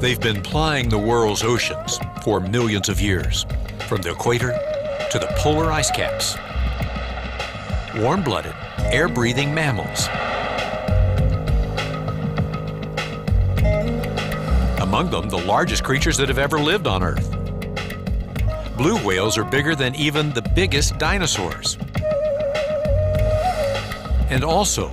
They've been plying the world's oceans for millions of years, from the equator to the polar ice caps. Warm-blooded, air-breathing mammals. Among them, the largest creatures that have ever lived on Earth. Blue whales are bigger than even the biggest dinosaurs. And also,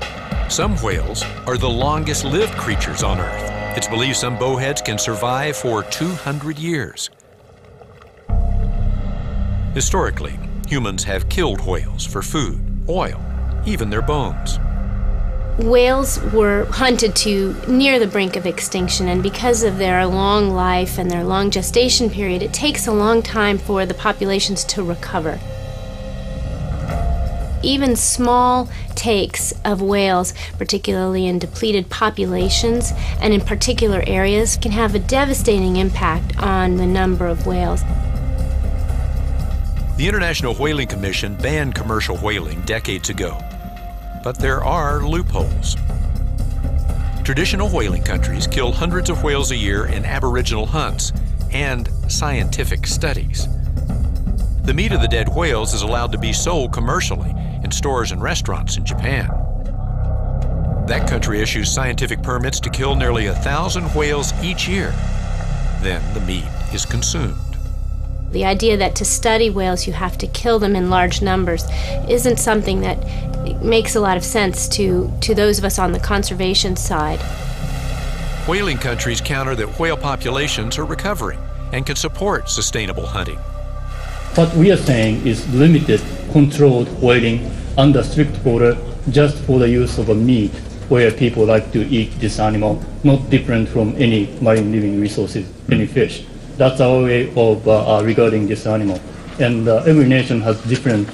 some whales are the longest-lived creatures on Earth. It's believed some bowheads can survive for 200 years. Historically, humans have killed whales for food, oil, even their bones. Whales were hunted to near the brink of extinction, and because of their long life and their long gestation period, it takes a long time for the populations to recover. Even small takes of whales, particularly in depleted populations and in particular areas, can have a devastating impact on the number of whales. The International Whaling Commission banned commercial whaling decades ago, but there are loopholes. Traditional whaling countries kill hundreds of whales a year in aboriginal hunts and scientific studies. The meat of the dead whales is allowed to be sold commercially in stores and restaurants in Japan. That country issues scientific permits to kill nearly 1,000 whales each year. Then the meat is consumed. The idea that to study whales you have to kill them in large numbers isn't something that makes a lot of sense to those of us on the conservation side. Whaling countries counter that whale populations are recovering and can support sustainable hunting. What we are saying is limited, controlled whaling under strict border just for the use of a meat, where people like to eat this animal, not different from any marine living resources, any fish. That's our way of regarding this animal. And every nation has different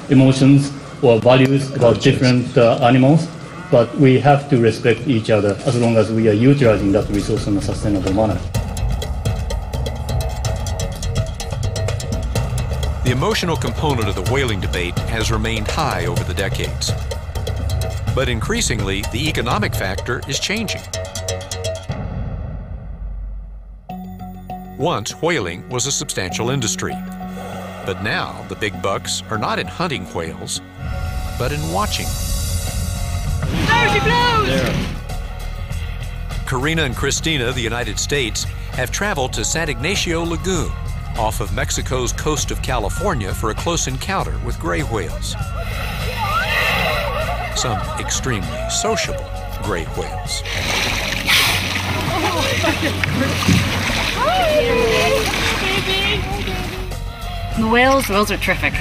emotions or values about different animals, but we have to respect each other as long as we are utilizing that resource in a sustainable manner. The emotional component of the whaling debate has remained high over the decades. But increasingly, the economic factor is changing. Once, whaling was a substantial industry. But now, the big bucks are not in hunting whales, but in watching. There she blows! There. Karina and Christina, the United States, have traveled to San Ignacio Lagoon, off of Mexico's coast of California, for a close encounter with gray whales. Some extremely sociable gray whales. The whales are terrific.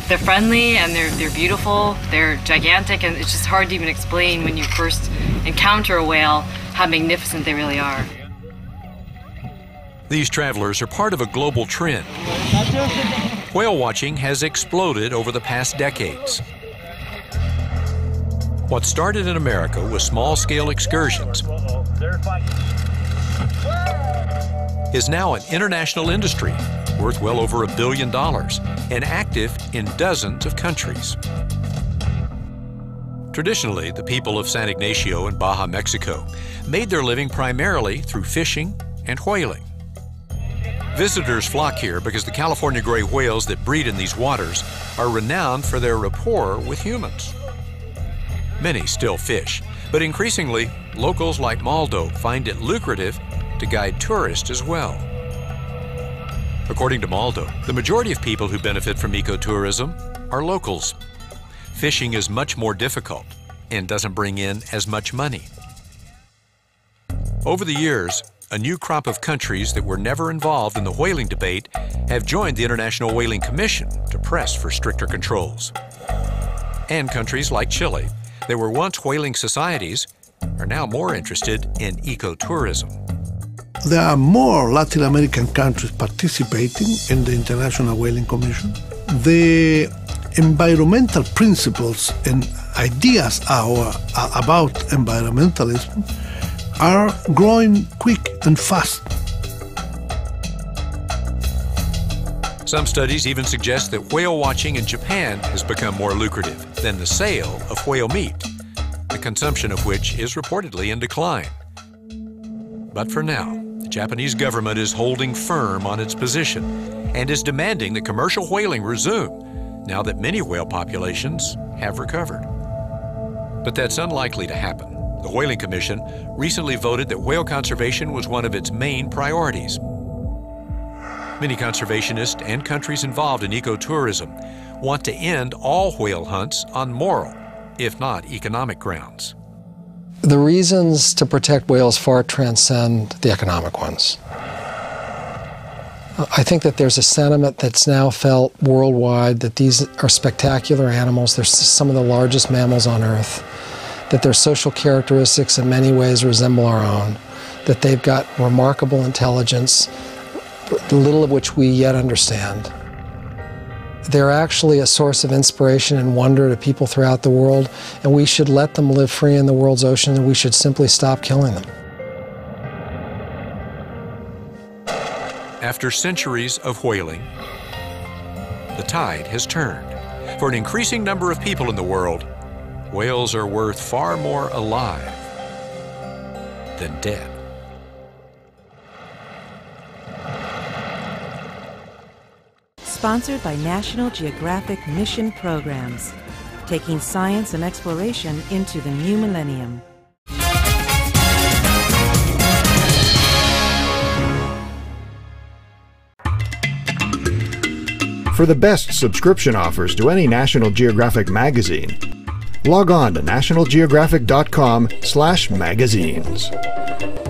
They're friendly and they're beautiful. They're gigantic, and it's just hard to even explain when you first encounter a whale how magnificent they really are. These travelers are part of a global trend. Whale watching has exploded over the past decades. What started in America with small-scale excursions is now an international industry worth well over $1 billion and active in dozens of countries. Traditionally, the people of San Ignacio in Baja, Mexico, made their living primarily through fishing and whaling. Visitors flock here because the California gray whales that breed in these waters are renowned for their rapport with humans. Many still fish, but increasingly, locals like Maldo find it lucrative to guide tourists as well. According to Maldo, the majority of people who benefit from ecotourism are locals. Fishing is much more difficult and doesn't bring in as much money. Over the years, a new crop of countries that were never involved in the whaling debate have joined the International Whaling Commission to press for stricter controls. And countries like Chile, that were once whaling societies, are now more interested in ecotourism. There are more Latin American countries participating in the International Whaling Commission. The environmental principles and ideas about environmentalism are growing quick and fast. Some studies even suggest that whale watching in Japan has become more lucrative than the sale of whale meat, the consumption of which is reportedly in decline. But for now, Japanese government is holding firm on its position and is demanding that commercial whaling resume now that many whale populations have recovered. But that's unlikely to happen. The Whaling Commission recently voted that whale conservation was one of its main priorities. Many conservationists and countries involved in ecotourism want to end all whale hunts on moral, if not economic grounds. The reasons to protect whales far transcend the economic ones. I think that there's a sentiment that's now felt worldwide that these are spectacular animals. They're some of the largest mammals on Earth, that their social characteristics in many ways resemble our own, that they've got remarkable intelligence, little of which we yet understand. They're actually a source of inspiration and wonder to people throughout the world, and we should let them live free in the world's oceans, and we should simply stop killing them. After centuries of whaling, the tide has turned. For an increasing number of people in the world, whales are worth far more alive than dead. Sponsored by National Geographic Mission Programs, taking science and exploration into the new millennium. For the best subscription offers to any National Geographic magazine, log on to nationalgeographic.com/magazines.